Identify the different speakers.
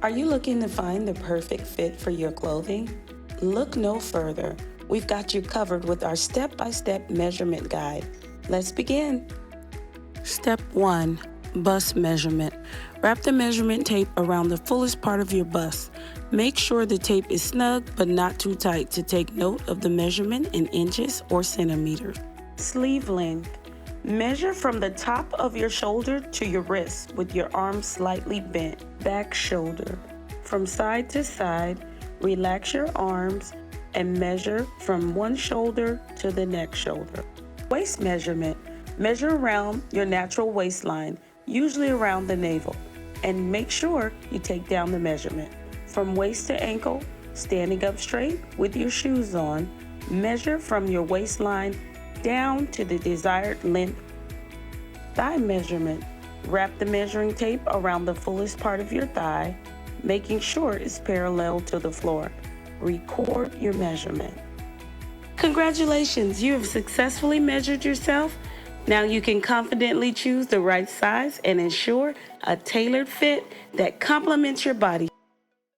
Speaker 1: Are you looking to find the perfect fit for your clothing? Look no further. We've got you covered with our step-by-step measurement guide. Let's begin. Step 1. Bust measurement. Wrap the measurement tape around the fullest part of your bust. Make sure the tape is snug but not too tight to take note of the measurement in inches or centimeters. Sleeve length. Measure from the top of your shoulder to your wrist with your arms slightly bent. Back shoulder. From side to side, relax your arms and measure from one shoulder to the next shoulder. Waist measurement. Measure around your natural waistline, usually around the navel, and make sure you take down the measurement. From waist to ankle, standing up straight with your shoes on, measure from your waistline down to the desired length. Thigh measurement. Wrap the measuring tape around the fullest part of your thigh, making sure it's parallel to the floor. Record your measurement. Congratulations, you have successfully measured yourself. Now you can confidently choose the right size and ensure a tailored fit that complements your body.